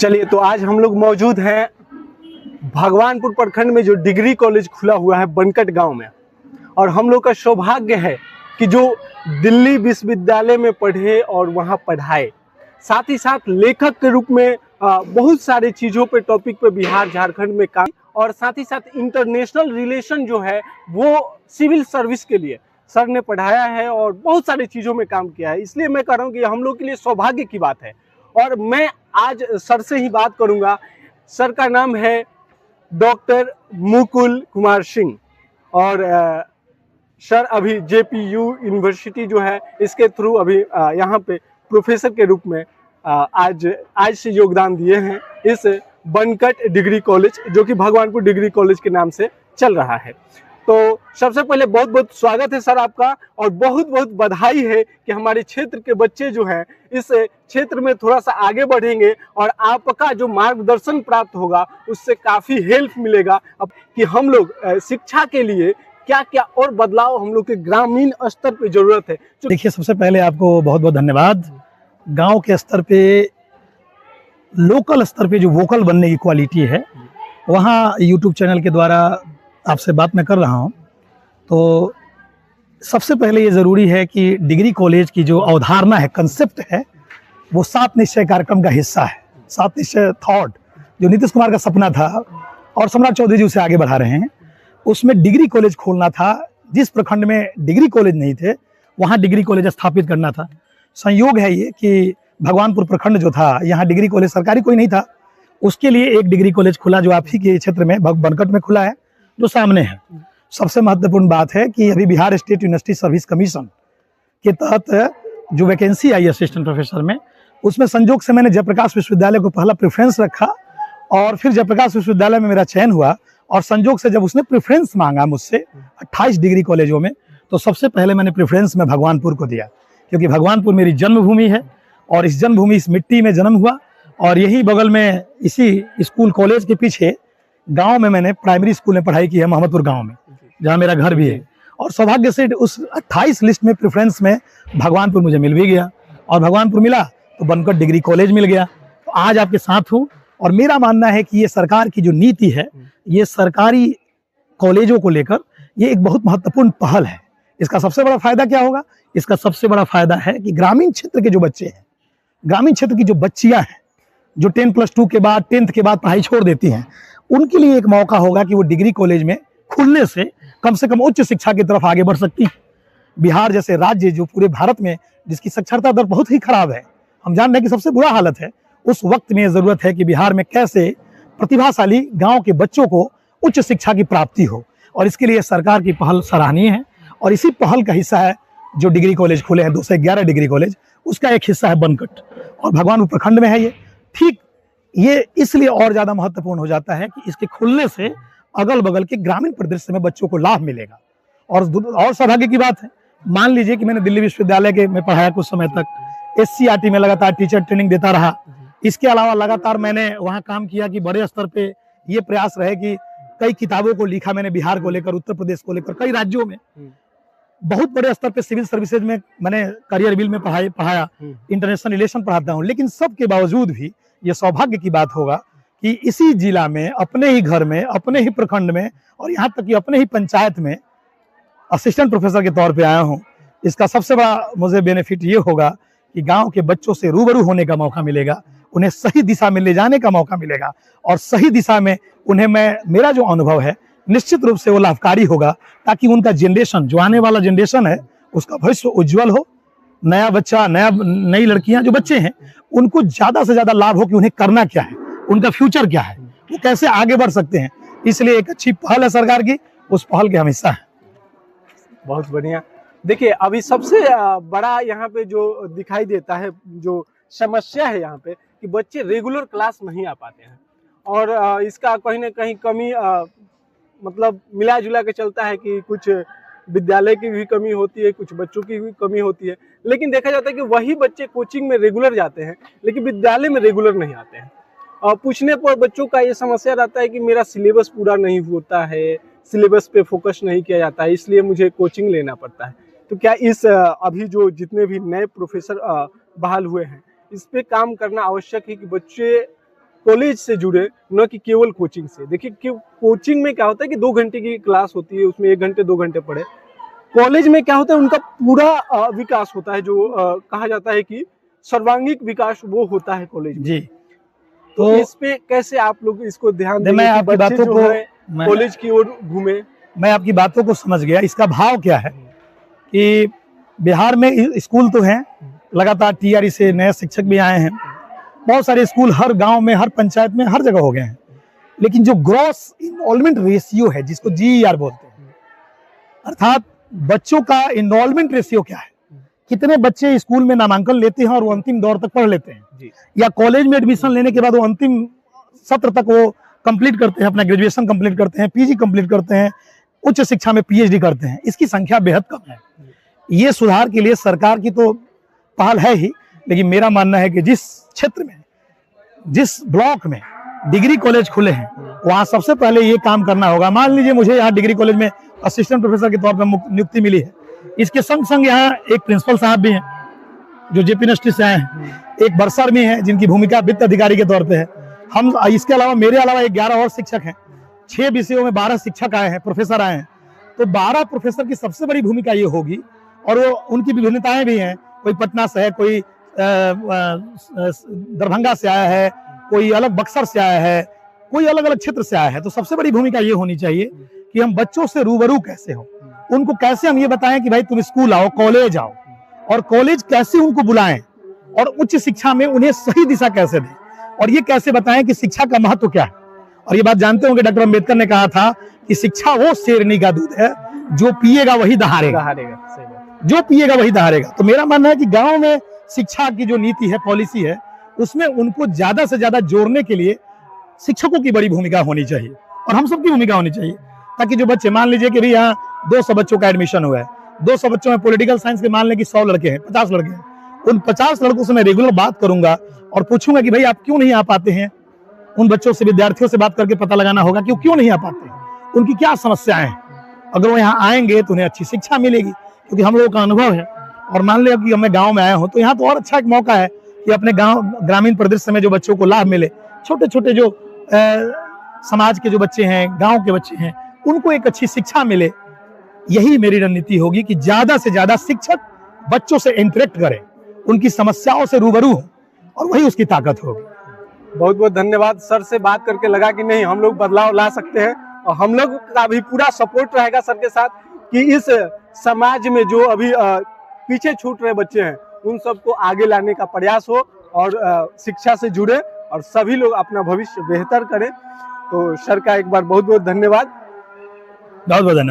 चलिए, तो आज हम लोग मौजूद हैं भगवानपुर प्रखंड में जो डिग्री कॉलेज खुला हुआ है बनकट गांव में। और हम लोग का सौभाग्य है कि जो दिल्ली विश्वविद्यालय में पढ़े और वहां पढ़ाए, साथ ही साथ लेखक के रूप में बहुत सारे चीज़ों पे टॉपिक पे बिहार झारखंड में काम, और साथ ही साथ इंटरनेशनल रिलेशन जो है वो सिविल सर्विस के लिए सर ने पढ़ाया है और बहुत सारी चीज़ों में काम किया है। इसलिए मैं कह रहा हूँ कि हम लोग के लिए सौभाग्य की बात है। और मैं आज सर से ही बात करूंगा। सर का नाम है डॉक्टर मुकुल कुमार सिंह, और सर अभी जेपीयू यूनिवर्सिटी जो है इसके थ्रू अभी यहाँ पे प्रोफेसर के रूप में आज से योगदान दिए हैं इस बनकट डिग्री कॉलेज, जो कि भगवानपुर डिग्री कॉलेज के नाम से चल रहा है। तो सबसे पहले बहुत बहुत स्वागत है सर आपका, और बहुत बहुत बधाई है कि हमारे क्षेत्र के बच्चे जो हैं इस क्षेत्र में थोड़ा सा आगे बढ़ेंगे, और आपका जो मार्गदर्शन प्राप्त होगा उससे काफ़ी हेल्प मिलेगा अब कि हम लोग शिक्षा के लिए क्या क्या और बदलाव हम लोग के ग्रामीण स्तर पे जरूरत है। देखिए, सबसे पहले आपको बहुत बहुत धन्यवाद। गांव के स्तर पे, लोकल स्तर पे जो वोकल बनने की क्वालिटी है, वहाँ यूट्यूब चैनल के द्वारा आपसे बात मैं कर रहा हूँ। तो सबसे पहले ये ज़रूरी है कि डिग्री कॉलेज की जो अवधारणा है, कंसेप्ट है, वो 7 निश्चय कार्यक्रम का हिस्सा है। 7 निश्चय थॉट जो नीतीश कुमार का सपना था और सम्राट चौधरी जी उसे आगे बढ़ा रहे हैं, उसमें डिग्री कॉलेज खोलना था। जिस प्रखंड में डिग्री कॉलेज नहीं थे वहाँ डिग्री कॉलेज स्थापित करना था। संयोग है ये कि भगवानपुर प्रखंड जो था, यहाँ डिग्री कॉलेज सरकारी कोई नहीं था, उसके लिए एक डिग्री कॉलेज खुला जो आप ही के क्षेत्र में बनकट में खुला है, जो सामने है। सबसे महत्वपूर्ण बात है कि अभी Bihar state university service commission के तहत जो वैकेंसी आई असिस्टेंट प्रोफेसर में, उसमें संयोग से मैंने जयप्रकाश विश्वविद्यालय को पहला प्रेफरेंस रखा, और फिर जयप्रकाश विश्वविद्यालय में मेरा चयन हुआ। और संयोग से जब उसने प्रेफरेंस मांगा मुझसे 28 डिग्री कॉलेजों में, तो सबसे पहले मैंने प्रेफरेंस में भगवानपुर को दिया, क्योंकि भगवानपुर मेरी जन्मभूमि है और इस जन्मभूमि, इस मिट्टी में जन्म हुआ। और यही बगल में इसी स्कूल कॉलेज के पीछे गांव में मैंने प्राइमरी स्कूल में पढ़ाई की है, मोहम्मदपुर गांव में, जहां मेरा घर भी है। और सौभाग्य से उस 28 लिस्ट में प्रेफरेंस में भगवानपुर मुझे मिल भी गया, और भगवानपुर मिला तो बनकट डिग्री कॉलेज मिल गया। तो आज आपके साथ हूँ, और मेरा मानना है कि ये सरकार की जो नीति है, ये सरकारी कॉलेजों को लेकर ये एक बहुत महत्वपूर्ण पहल है। इसका सबसे बड़ा फायदा क्या होगा? इसका सबसे बड़ा फायदा है कि ग्रामीण क्षेत्र के जो बच्चे हैं, ग्रामीण क्षेत्र की जो बच्चियां हैं, जो 10+2 के बाद, 10th के बाद पढ़ाई छोड़ देती हैं, उनके लिए एक मौका होगा कि वो डिग्री कॉलेज में खुलने से कम उच्च शिक्षा की तरफ आगे बढ़ सकती है। बिहार जैसे राज्य जो पूरे भारत में, जिसकी साक्षरता दर बहुत ही खराब है, हम जान रहे हैं कि सबसे बुरा हालत है, उस वक्त में जरूरत है कि बिहार में कैसे प्रतिभाशाली गांव के बच्चों को उच्च शिक्षा की प्राप्ति हो, और इसके लिए सरकार की पहल सराहनीय है। और इसी पहल का हिस्सा है जो डिग्री कॉलेज खुले हैं, 211 डिग्री कॉलेज, उसका एक हिस्सा है बनकट, और भगवानपुर प्रखंड में है ये। ठीक ये इसलिए और ज़्यादा महत्वपूर्ण हो जाता है कि इसके खुलने से अगल बगल के ग्रामीण परिदृश्य में बच्चों को लाभ मिलेगा। और सौभाग्य की बात है, मान लीजिए कि मैंने दिल्ली विश्वविद्यालय के में पढ़ाया कुछ समय तक, SCRT में लगातार टीचर ट्रेनिंग देता रहा। इसके अलावा लगातार मैंने वहाँ काम किया कि बड़े स्तर पे ये प्रयास रहे कि कई किताबों को लिखा मैंने, बिहार को लेकर, उत्तर प्रदेश को लेकर, कई राज्यों में। बहुत बड़े स्तर पे सिविल सर्विसेज में मैंने करियर बिल में पढ़ाया, इंटरनेशनल रिलेशन पढ़ाता हूँ। लेकिन सबके बावजूद भी ये सौभाग्य की बात होगा कि इसी जिला में, अपने ही घर में, अपने ही प्रखंड में, और यहाँ तक कि अपने ही पंचायत में असिस्टेंट प्रोफेसर के तौर पे आया हूँ। इसका सबसे बड़ा मुझे बेनिफिट ये होगा कि गांव के बच्चों से रूबरू होने का मौका मिलेगा, उन्हें सही दिशा में ले जाने का मौका मिलेगा, और सही दिशा में उन्हें मेरा जो अनुभव है निश्चित रूप से वो लाभकारी होगा, ताकि उनका जनरेशन, जो आने वाला जनरेशन है, उसका भविष्य उज्जवल हो। नया बच्चा, नई लड़कियां जो बच्चे हैं, उनको ज़्यादा से ज़्यादा लाभ हो कि उन्हें करना क्या है, उनका फ्यूचर क्या है, वो कैसे आगे बढ़ सकते हैं। इसलिए एक अच्छी पहल है सरकार की, उस पहल के हम हिस्सा हैं। बहुत बढ़िया। देखिए, अभी सबसे बड़ा यहाँ पे जो दिखाई देता है, जो समस्या है यहाँ पे, कि बच्चे रेगुलर क्लास नहीं आ पाते हैं, और इसका कहीं ना कहीं कमी मतलब मिला जुला के चलता है कि कुछ विद्यालय की भी कमी होती है, कुछ बच्चों की भी कमी होती है। लेकिन देखा जाता है कि वही बच्चे कोचिंग में रेगुलर जाते हैं, लेकिन विद्यालय में रेगुलर नहीं आते हैं। और पूछने पर बच्चों का ये समस्या रहता है कि मेरा सिलेबस पूरा नहीं होता है, सिलेबस पे फोकस नहीं किया जाता है, इसलिए मुझे कोचिंग लेना पड़ता है। तो क्या इस अभी जो जितने भी नए प्रोफेसर बहाल हुए हैं, इस पे काम करना आवश्यक है कि बच्चे कॉलेज से जुड़े, न कि केवल कोचिंग से। देखिए कि कोचिंग में क्या होता है कि 2 घंटे की क्लास होती है, उसमें 1 घंटे 2 घंटे पढ़े। कॉलेज में क्या होता है, उनका पूरा विकास होता है, जो कहा जाता है कि सर्वांगीण विकास वो होता है कॉलेज में। जी। तो इस पे कैसे आप लोग इसको ध्यान देंगे मैं कि आपकी बच्चे बातों जो को है कॉलेज की ओर घूमे? मैं आपकी बातों को समझ गया। इसका भाव क्या है कि बिहार में स्कूल तो हैं, लगातार टीआरई से नए शिक्षक भी आए हैं, बहुत सारे स्कूल हर गांव में, हर पंचायत में, हर जगह हो गए हैं, लेकिन जो ग्रॉस इनरोलमेंट रेशियो है, जिसको जीईआर बोलते हैं, अर्थात बच्चों का इनरोलमेंट रेशियो क्या है, कितने बच्चे स्कूल में नामांकन लेते हैं और वो अंतिम दौर तक पढ़ लेते हैं, या कॉलेज में एडमिशन लेने के बाद वो अंतिम सत्र तक वो कंप्लीट करते हैं, अपना ग्रेजुएशन कंप्लीट करते हैं, पीजी कंप्लीट करते हैं, उच्च शिक्षा में पीएचडी करते हैं, इसकी संख्या बेहद कम है। ये सुधार के लिए सरकार की तो पहल है ही, लेकिन मेरा मानना है कि जिस क्षेत्र में, जिस ब्लॉक में डिग्री कॉलेज खुले हैं, वहां सबसे पहले ये काम करना होगा। मान लीजिए मुझे यहाँ डिग्री कॉलेज में असिस्टेंट प्रोफेसर के तौर पर नियुक्ति मिली है, इसके संग संग यहाँ एक प्रिंसिपल साहब भी हैं जो जेपी यूनिवर्सिटी से आए हैं, एक बरसर में है जिनकी भूमिका वित्त अधिकारी के तौर पे है। हम इसके अलावा, मेरे अलावा 11 और शिक्षक हैं, 6 विषयों में 12 शिक्षक आए हैं, प्रोफेसर आए हैं। तो 12 प्रोफेसर की सबसे बड़ी भूमिका ये होगी, और वो उनकी विभिन्नताएं भी हैं, कोई पटना से है, कोई दरभंगा से आया है, कोई अलग बक्सर से आया है, कोई अलग अलग क्षेत्र से आया है। तो सबसे बड़ी भूमिका ये होनी चाहिए कि हम बच्चों से रूबरू कैसे हो, उनको कैसे हम ये बताएं कि भाई तुम स्कूल आओ, कॉलेज आओ, और कॉलेज कैसे उनको बुलाएं, और उच्च शिक्षा में उन्हें सही दिशा कैसे दें, और ये कैसे बताएं कि शिक्षा का महत्व क्या है। और ये बात जानते होंगे, डॉक्टर अम्बेडकर ने कहा था कि शिक्षा वो शेरनी का दूध है जो पिएगा वही दहाड़ेगा, जो पिएगा वही दहाड़ेगा। तो मेरा मानना है कि गांव में शिक्षा की जो नीति है, पॉलिसी है, उसमें उनको ज्यादा से ज्यादा जोड़ने के लिए शिक्षकों की बड़ी भूमिका होनी चाहिए, और हम सबकी भूमिका होनी चाहिए, ताकि जो बच्चे, मान लीजिए कि भाई यहाँ 200 बच्चों का एडमिशन हुआ है, 200 बच्चों में पॉलिटिकल साइंस के मान लें कि 100 लड़के हैं, 50 लड़के हैं, उन 50 लड़कों से मैं रेगुलर बात करूंगा और पूछूंगा कि भाई आप क्यों नहीं आ पाते हैं। उन बच्चों से, विद्यार्थियों से बात करके पता लगाना होगा कि वो क्यों नहीं आ पाते हैं, उनकी क्या समस्याएं हैं। अगर वो यहाँ आएंगे तो उन्हें अच्छी शिक्षा मिलेगी, क्योंकि हम लोगों का अनुभव है। और मान लिया कि मैं गाँव में आया हूँ, तो यहाँ तो और अच्छा एक मौका है कि अपने गाँव, ग्रामीण परिदृश्य में जो बच्चों को लाभ मिले, छोटे छोटे जो समाज के जो बच्चे हैं, गाँव के बच्चे हैं, उनको एक अच्छी शिक्षा मिले। यही मेरी रणनीति होगी कि ज्यादा से ज्यादा शिक्षक बच्चों से इंटरेक्ट करें, उनकी समस्याओं से रूबरू हो, और वही उसकी ताकत होगी। बहुत बहुत धन्यवाद। सर से बात करके लगा कि नहीं, हम लोग बदलाव ला सकते हैं, और हम लोग का भी पूरा सपोर्ट रहेगा सर के साथ कि इस समाज में जो अभी पीछे छूट रहे बच्चे हैं, उन सबको आगे लाने का प्रयास हो, और शिक्षा से जुड़े, और सभी लोग अपना भविष्य बेहतर करें। तो सर का एक बार बहुत बहुत धन्यवाद। बहुत बहुत धन्यवाद।